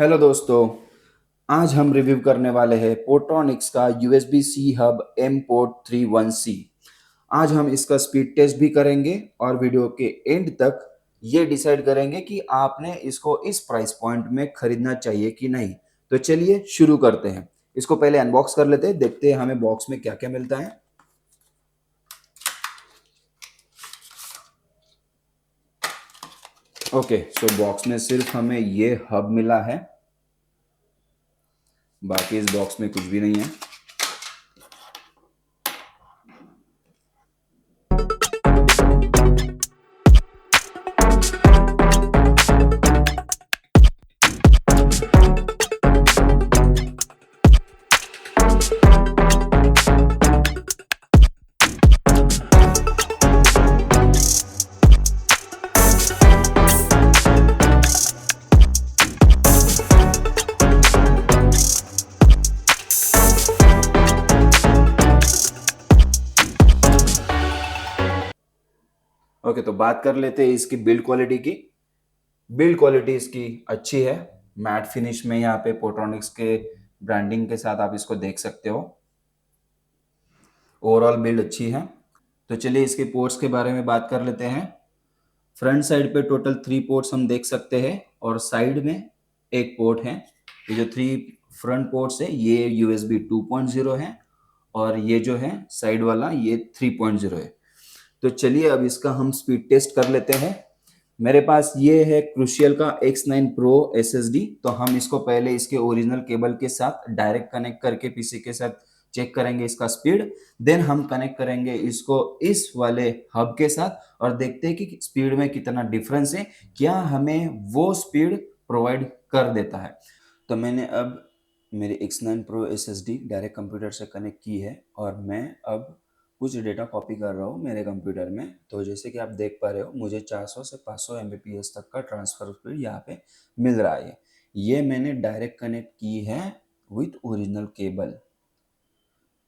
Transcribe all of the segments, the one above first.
Hello दोस्तों। आज हम रिव्यू करने वाले हैं पोर्ट्रॉनिक्स का USB C hub M port 31C। आज हम इसका स्पीड टेस्ट भी करेंगे और वीडियो के एंड तक ये डिसाइड करेंगे कि आपने इसको इस प्राइस पॉइंट में खरीदना चाहिए कि नहीं। तो चलिए शुरू करते हैं। इसको पहले अनबॉक्स कर लेते हैं, देखते हैं हमें बॉक्स में क्या क्या मिलता है। ओके, सो बॉक्स में सिर्फ हमें ये हब मिला है, बाकी इस बॉक्स में कुछ भी नहीं है। ओके, तो बात कर लेते हैं इसकी बिल्ड क्वालिटी की। बिल्ड क्वालिटी इसकी अच्छी है। मैट फिनिश में यहाँ पे पोर्ट्रॉनिक्स के ब्रांडिंग के साथ आप इसको देख सकते हो। ओवरऑल बिल्ड अच्छी है। तो चलिए इसके पोर्ट्स के बारे में बात कर लेते हैं। फ्रंट साइड पे टोटल 3 पोर्ट्स हम देख सकते हैं और साइड में एक पोर्ट है। ये जो 3 फ्रंट पोर्ट्स है ये USB 2.0 है और ये जो है साइड वाला ये 3.0 है। तो चलिए अब इसका हम स्पीड टेस्ट कर लेते हैं। मेरे पास ये है क्रूशियल का X9 Pro SSD। तो हम इसको पहले इसके ओरिजिनल केबल के साथ डायरेक्ट कनेक्ट करके पीसी के साथ चेक करेंगे इसका स्पीड। देन हम कनेक्ट करेंगे इसको इस वाले हब के साथ और देखते हैं कि स्पीड में कितना डिफरेंस है, क्या हमें वो स्पीड प्रोवाइड कर देता है। तो मैंने अब मेरी X9 Pro SSD direct computer से कनेक्ट की है और मैं अब कुछ डेटा कॉपी कर रहा हूँ मेरे कंप्यूटर में। तो जैसे कि आप देख पा रहे हो मुझे 400 से 500 Mbps तक का ट्रांसफ़र स्पीड यहाँ पे मिल रहा है। ये मैंने डायरेक्ट कनेक्ट की है विथ ओरिजिनल केबल।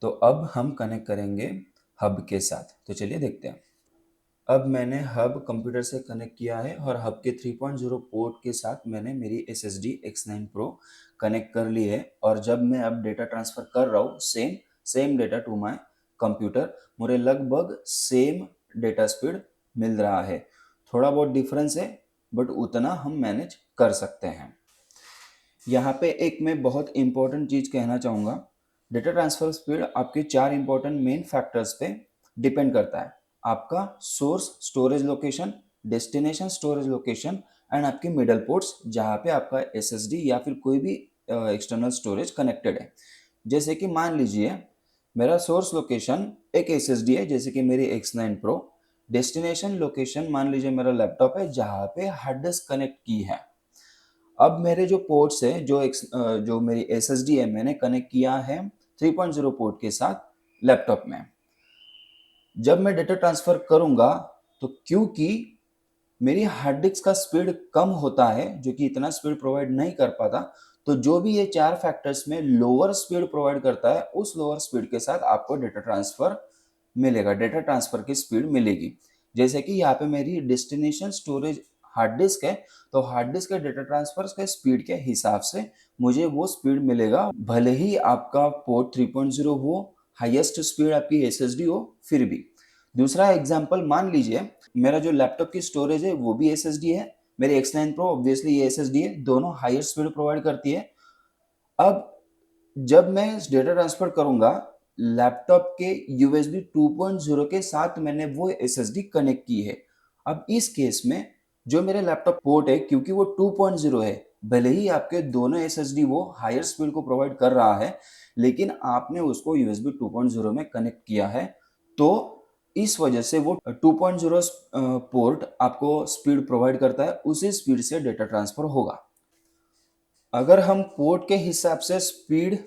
तो अब हम कनेक्ट करेंगे हब के साथ। तो चलिए देखते हैं। अब मैंने हब कंप्यूटर से कनेक्ट किया है और हब के 3.0 पोर्ट के साथ मैंने मेरी SSD X9 Pro कनेक्ट कर ली है। और जब मैं अब डेटा ट्रांसफ़र कर रहा हूँ same data to my computer, मुझे लगभग सेम डेटा स्पीड मिल रहा है। थोड़ा बहुत डिफरेंस है बट उतना हम मैनेज कर सकते हैं। यहाँ पे एक मैं बहुत इंपॉर्टेंट चीज़ कहना चाहूँगा। डेटा ट्रांसफ़र स्पीड आपके 4 इंपॉर्टेंट मेन फैक्टर्स पे डिपेंड करता है। आपका source storage location, destination storage location and आपके मिडल पोर्ट्स जहाँ पे आपका SSD या फिर कोई भी एक्सटर्नल स्टोरेज कनेक्टेड है। जैसे कि मान लीजिए मेरा सोर्स लोकेशन एक SSD है, जैसे कि मेरी X9 Pro। डेस्टिनेशन लोकेशन मान लीजिए मेरा लैपटॉप है जहाँ पे हार्ड डिस्क कनेक्ट की है। अब मेरे जो पोर्ट्स है जो मेरी SSD है मैंने कनेक्ट किया है 3.0 पोर्ट के साथ लैपटॉप में। जब मैं डेटा ट्रांसफ़र करूँगा तो क्योंकि मेरी हार्ड डिस्क का स्पीड कम होता है जो कि इतना स्पीड प्रोवाइड नहीं कर पाता, तो जो भी ये 4 फैक्टर्स में लोअर स्पीड प्रोवाइड करता है उस लोअर स्पीड के साथ आपको डेटा ट्रांसफ़र मिलेगा, डेटा ट्रांसफ़र की स्पीड मिलेगी। जैसे कि यहाँ पे मेरी डेस्टिनेशन स्टोरेज हार्ड डिस्क है, तो हार्ड डिस्क के डेटा ट्रांसफ़र के स्पीड के हिसाब से मुझे वो स्पीड मिलेगा, भले ही आपका पोर्ट 3.0 हो, हाईएस्ट स्पीड आपकी SSD हो फिर भी। दूसरा एग्जांपल मान लीजिए मेरा जो लैपटॉप की स्टोरेज है वो भी SSD है, मेरी X9 Pro ऑब्वियसली ये SSD है, दोनों हायर स्पीड प्रोवाइड करती है। अब जब मैं डेटा ट्रांसफर करूंगा लैपटॉप के USB 2.0 के साथ मैंने वो SSD कनेक्ट की है। अब इस केस में जो मेरे लैपटॉप पोर्ट है क्योंकि वो 2.0 है, भले ही आपके दोनों SSD वो हायर स्पीड को प्रोवाइड कर रहा है लेकिन आपने उसको USB 2.0 में कनेक्ट किया है, तो इस वजह से वो 2.0 पोर्ट आपको स्पीड प्रोवाइड करता है, उसी स्पीड से डेटा ट्रांसफर होगा। अगर हम पोर्ट के हिसाब से स्पीड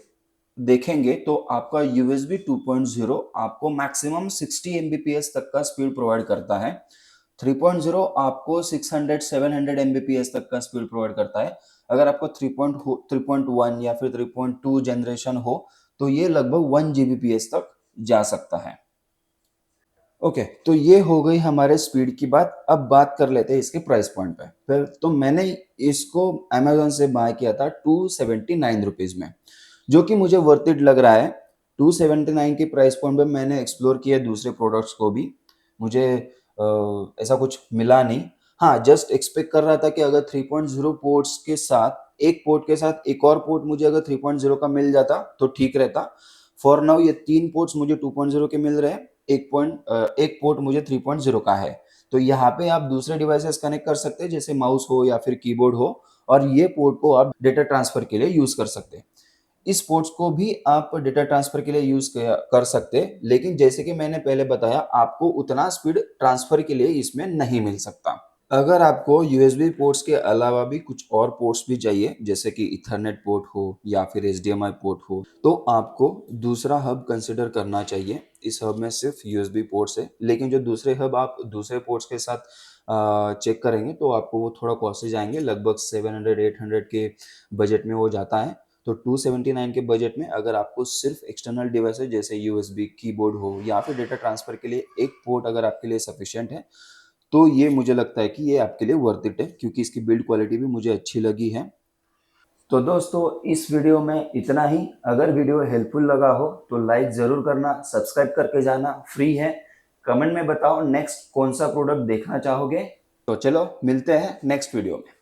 देखेंगे तो आपका USB 2.0 आपको मैक्सिमम 60 Mbps तक का स्पीड प्रोवाइड करता है। 3.0 आपको 600-700 Mbps तक का स्पीड प्रोवाइड करता है। अगर आपको 3.1 या फिर 3.2 जनरेशन हो तो ये लगभग 1 Gbps तक जा सकता है। ओके, तो ये हो गई हमारे स्पीड की बात। अब बात कर लेते हैं इसके प्राइस पॉइंट पे। फिर तो मैंने इसको अमेज़न से बाय किया था 279 रुपीज़ में, जो कि मुझे वर्थ इट लग रहा है। 279 के प्राइस पॉइंट पे मैंने एक्सप्लोर किया दूसरे प्रोडक्ट्स को भी, मुझे ऐसा कुछ मिला नहीं। हाँ, जस्ट एक्सपेक्ट कर रहा था कि अगर 3.0 पोर्ट्स के साथ, एक पोर्ट के साथ एक और पोर्ट मुझे अगर 3.0 का मिल जाता तो ठीक रहता। फॉर नाउ ये 3 पोर्ट्स मुझे 2.0 के मिल रहे हैं, एक पोर्ट मुझे 3.0 का है। तो यहाँ पे आप दूसरे डिवाइसेस कनेक्ट कर सकते हैं, जैसे माउस हो या फिर कीबोर्ड हो, और ये पोर्ट को आप डेटा ट्रांसफर के लिए यूज कर सकते हैं। इस पोर्ट्स को भी आप डेटा ट्रांसफर के लिए यूज कर सकते हैं, लेकिन जैसे कि मैंने पहले बताया, आपको उतना स्पीड ट्रांसफर के लिए इसमें नहीं मिल सकता। अगर आपको यूएसबी पोर्ट्स के अलावा भी कुछ और पोर्ट्स भी चाहिए, जैसे कि इथरनेट पोर्ट हो या फिर एचडीएमआई पोर्ट हो, तो आपको दूसरा हब कंसिडर करना चाहिए। इस हब में सिर्फ यूएसबी पोर्ट्स है, लेकिन जो दूसरे हब आप दूसरे पोर्ट्स के साथ चेक करेंगे तो आपको वो थोड़ा कॉस्टली जाएंगे, लगभग 700-800 के बजट में वो जाता है। तो 279 के बजट में अगर आपको सिर्फ एक्सटर्नल डिवाइस है, जैसे यूएसबी कीबोर्ड हो या फिर डेटा ट्रांसफर के लिए एक पोर्ट अगर आपके लिए सफिशिएंट है, तो ये मुझे लगता है कि ये आपके लिए वर्थ इट है, क्योंकि इसकी बिल्ड क्वालिटी भी मुझे अच्छी लगी है। तो दोस्तों, इस वीडियो में इतना ही। अगर वीडियो हेल्पफुल लगा हो तो लाइक ज़रूर करना, सब्सक्राइब करके जाना, फ्री है। कमेंट में बताओ नेक्स्ट कौन सा प्रोडक्ट देखना चाहोगे। तो चलो मिलते हैं नेक्स्ट वीडियो में।